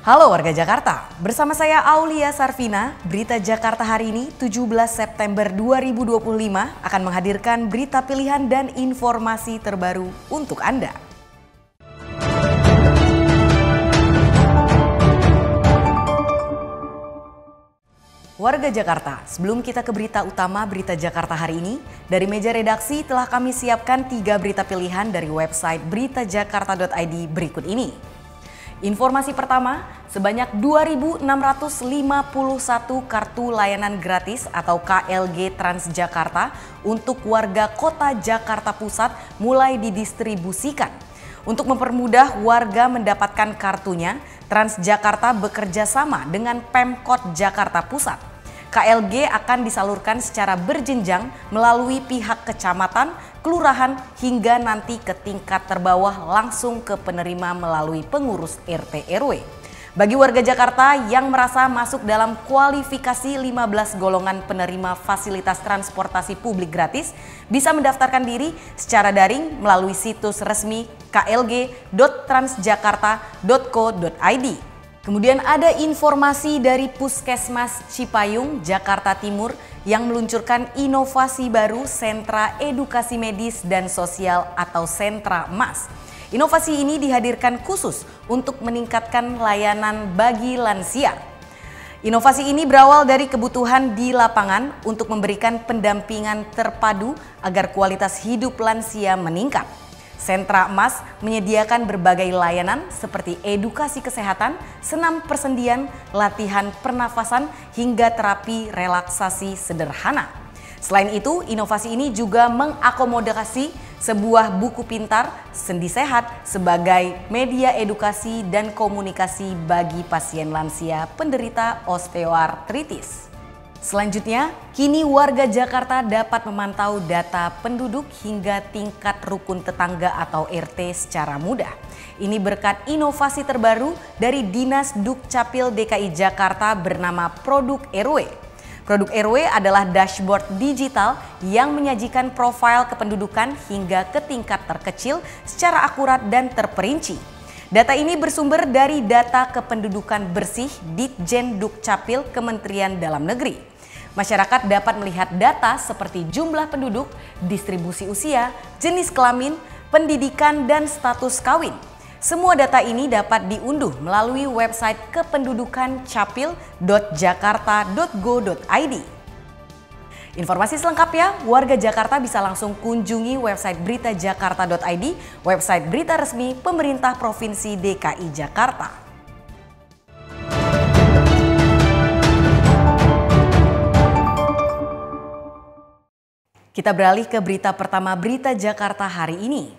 Halo warga Jakarta, bersama saya Aulia Sarvina, Berita Jakarta hari ini 17 September 2025 akan menghadirkan berita pilihan dan informasi terbaru untuk Anda. Warga Jakarta, sebelum kita ke berita utama Berita Jakarta hari ini, dari meja redaksi telah kami siapkan 3 berita pilihan dari website beritajakarta.id berikut ini. Informasi pertama, sebanyak 2.651 kartu layanan gratis atau KLG Transjakarta untuk warga kota Jakarta Pusat mulai didistribusikan. Untuk mempermudah warga mendapatkan kartunya, Transjakarta bekerja sama dengan Pemkot Jakarta Pusat. KLG akan disalurkan secara berjenjang melalui pihak kecamatan, kelurahan, hingga nanti ke tingkat terbawah langsung ke penerima melalui pengurus RT RW. Bagi warga Jakarta yang merasa masuk dalam kualifikasi 15 golongan penerima fasilitas transportasi publik gratis, bisa mendaftarkan diri secara daring melalui situs resmi klg.transjakarta.co.id. Kemudian ada informasi dari Puskesmas Cipayung, Jakarta Timur yang meluncurkan inovasi baru Sentra Edukasi Medis dan Sosial atau Sentra MAS. Inovasi ini dihadirkan khusus untuk meningkatkan layanan bagi lansia. Inovasi ini berawal dari kebutuhan di lapangan untuk memberikan pendampingan terpadu agar kualitas hidup lansia meningkat. Sentra MAS menyediakan berbagai layanan seperti edukasi kesehatan, senam persendian, latihan pernafasan, hingga terapi relaksasi sederhana. Selain itu, inovasi ini juga mengakomodasi sebuah buku pintar Sendi Sehat sebagai media edukasi dan komunikasi bagi pasien lansia penderita osteoartritis. Selanjutnya, kini warga Jakarta dapat memantau data penduduk hingga tingkat rukun tetangga atau RT secara mudah. Ini berkat inovasi terbaru dari Dinas Dukcapil DKI Jakarta bernama Produk RW. Produk RW adalah dashboard digital yang menyajikan profil kependudukan hingga ke tingkat terkecil secara akurat dan terperinci. Data ini bersumber dari data kependudukan bersih Ditjen Dukcapil Kementerian Dalam Negeri. Masyarakat dapat melihat data seperti jumlah penduduk, distribusi usia, jenis kelamin, pendidikan, dan status kawin. Semua data ini dapat diunduh melalui website kependudukan capil.jakarta.go.id. Informasi selengkapnya, warga Jakarta bisa langsung kunjungi website beritajakarta.id, website berita resmi pemerintah Provinsi DKI Jakarta. Kita beralih ke berita pertama Berita Jakarta hari ini.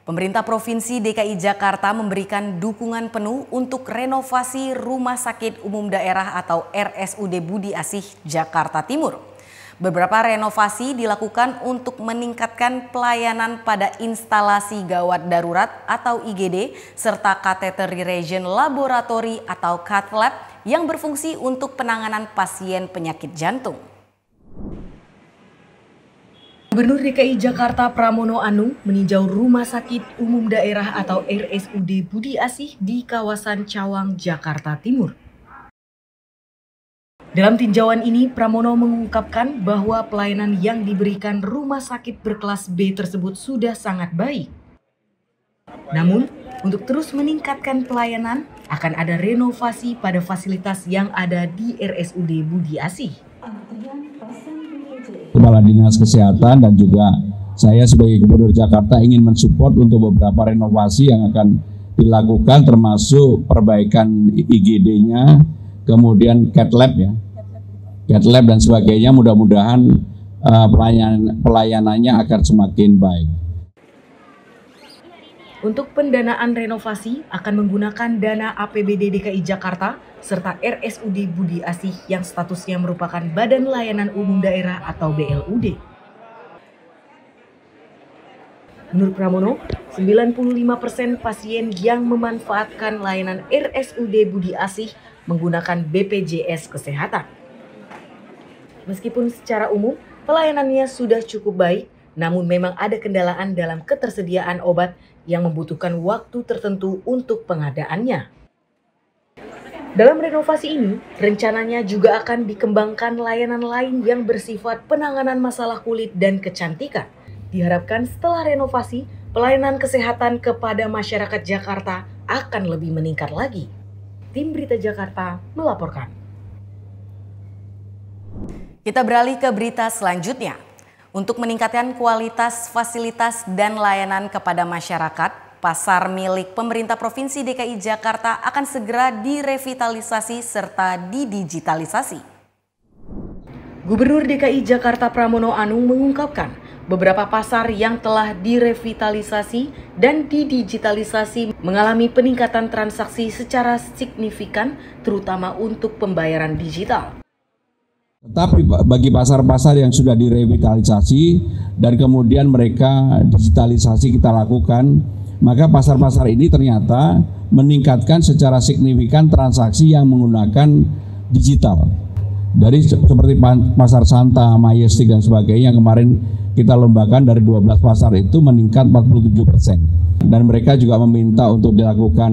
Pemerintah Provinsi DKI Jakarta memberikan dukungan penuh untuk renovasi Rumah Sakit Umum Daerah atau RSUD Budi Asih Jakarta Timur. Beberapa renovasi dilakukan untuk meningkatkan pelayanan pada instalasi gawat darurat atau IGD serta Catheter Region Laboratory atau Cath Lab yang berfungsi untuk penanganan pasien penyakit jantung. Gubernur DKI Jakarta Pramono Anung meninjau Rumah Sakit Umum Daerah atau RSUD Budi Asih di kawasan Cawang, Jakarta Timur. Dalam tinjauan ini, Pramono mengungkapkan bahwa pelayanan yang diberikan rumah sakit berkelas B tersebut sudah sangat baik. Namun, untuk terus meningkatkan pelayanan, akan ada renovasi pada fasilitas yang ada di RSUD Budi Asih. Kepala Dinas Kesehatan dan juga saya sebagai Gubernur Jakarta ingin mensupport untuk beberapa renovasi yang akan dilakukan termasuk perbaikan IGD-nya, kemudian Cath Lab ya, Cath Lab dan sebagainya. Mudah-mudahan pelayanannya akan semakin baik. Untuk pendanaan renovasi akan menggunakan dana APBD DKI Jakarta serta RSUD Budi Asih yang statusnya merupakan Badan Layanan Umum Daerah atau BLUD. Menurut Pramono, 95% pasien yang memanfaatkan layanan RSUD Budi Asih menggunakan BPJS Kesehatan. Meskipun secara umum pelayanannya sudah cukup baik, namun memang ada kendalaan dalam ketersediaan obat yang membutuhkan waktu tertentu untuk pengadaannya. Dalam renovasi ini, rencananya juga akan dikembangkan layanan lain yang bersifat penanganan masalah kulit dan kecantikan. Diharapkan setelah renovasi, pelayanan kesehatan kepada masyarakat Jakarta akan lebih meningkat lagi. Tim Berita Jakarta melaporkan. Kita beralih ke berita selanjutnya. Untuk meningkatkan kualitas fasilitas dan layanan kepada masyarakat, pasar milik pemerintah Provinsi DKI Jakarta akan segera direvitalisasi serta didigitalisasi. Gubernur DKI Jakarta Pramono Anung mengungkapkan beberapa pasar yang telah direvitalisasi dan didigitalisasi mengalami peningkatan transaksi secara signifikan, terutama untuk pembayaran digital. Tetapi bagi pasar-pasar yang sudah direvitalisasi dan kemudian mereka digitalisasi kita lakukan, maka pasar-pasar ini ternyata meningkatkan secara signifikan transaksi yang menggunakan digital. Dari seperti pasar Santa, Majestic dan sebagainya, kemarin kita lombakan dari 12 pasar itu meningkat 47%. Dan mereka juga meminta untuk dilakukan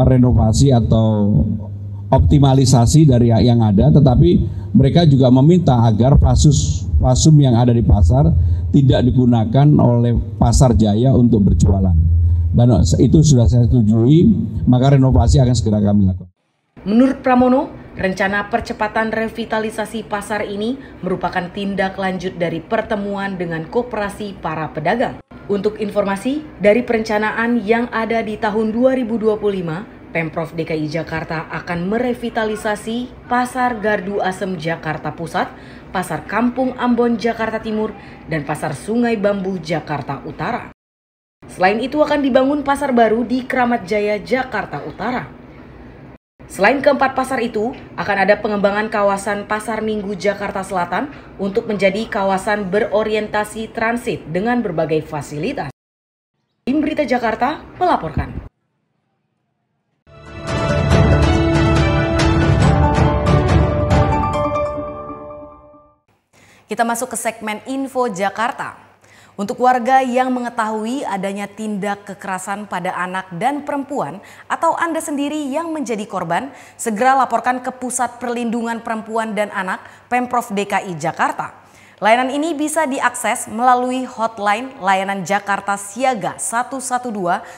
renovasi atau optimalisasi dari yang ada, tetapi mereka juga meminta agar fasum yang ada di pasar tidak digunakan oleh pasar jaya untuk berjualan. Dan itu sudah saya setujui, maka renovasi akan segera kami lakukan. Menurut Pramono, rencana percepatan revitalisasi pasar ini merupakan tindak lanjut dari pertemuan dengan koperasi para pedagang. Untuk informasi dari perencanaan yang ada di tahun 2025, Pemprov DKI Jakarta akan merevitalisasi Pasar Gardu Asem Jakarta Pusat, Pasar Kampung Ambon Jakarta Timur, dan Pasar Sungai Bambu Jakarta Utara. Selain itu akan dibangun pasar baru di Kramat Jaya Jakarta Utara. Selain keempat pasar itu, akan ada pengembangan kawasan Pasar Minggu Jakarta Selatan untuk menjadi kawasan berorientasi transit dengan berbagai fasilitas. Tim Berita Jakarta melaporkan. Kita masuk ke segmen Info Jakarta. Untuk warga yang mengetahui adanya tindak kekerasan pada anak dan perempuan atau Anda sendiri yang menjadi korban, segera laporkan ke Pusat Perlindungan Perempuan dan Anak Pemprov DKI Jakarta. Layanan ini bisa diakses melalui hotline layanan Jakarta Siaga 112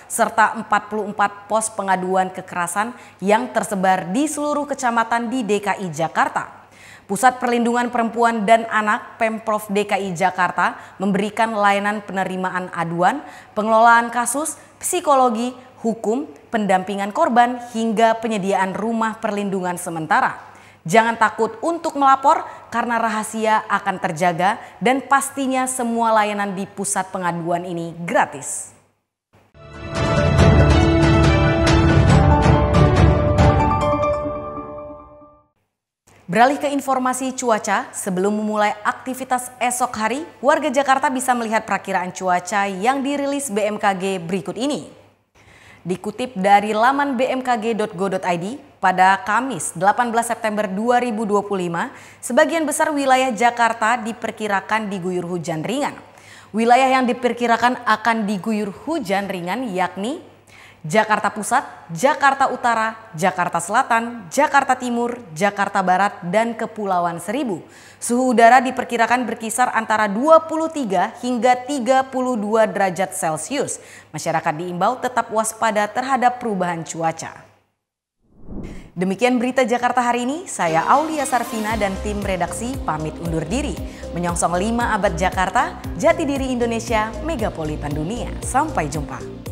serta 44 pos pengaduan kekerasan yang tersebar di seluruh kecamatan di DKI Jakarta. Pusat Perlindungan Perempuan dan Anak Pemprov DKI Jakarta memberikan layanan penerimaan aduan, pengelolaan kasus, psikologi, hukum, pendampingan korban, hingga penyediaan rumah perlindungan sementara. Jangan takut untuk melapor karena rahasia akan terjaga dan pastinya semua layanan di pusat pengaduan ini gratis. Beralih ke informasi cuaca, sebelum memulai aktivitas esok hari, warga Jakarta bisa melihat perakiraan cuaca yang dirilis BMKG berikut ini. Dikutip dari laman bmkg.go.id, pada Kamis 18 September 2025, sebagian besar wilayah Jakarta diperkirakan diguyur hujan ringan. Wilayah yang diperkirakan akan diguyur hujan ringan yakni Jakarta Pusat, Jakarta Utara, Jakarta Selatan, Jakarta Timur, Jakarta Barat, dan Kepulauan Seribu. Suhu udara diperkirakan berkisar antara 23 hingga 32 derajat Celcius. Masyarakat diimbau tetap waspada terhadap perubahan cuaca. Demikian berita Jakarta hari ini, saya Aulia Sarvina dan tim redaksi pamit undur diri. Menyongsong 5 abad Jakarta, jati diri Indonesia, megapolitan dunia. Sampai jumpa.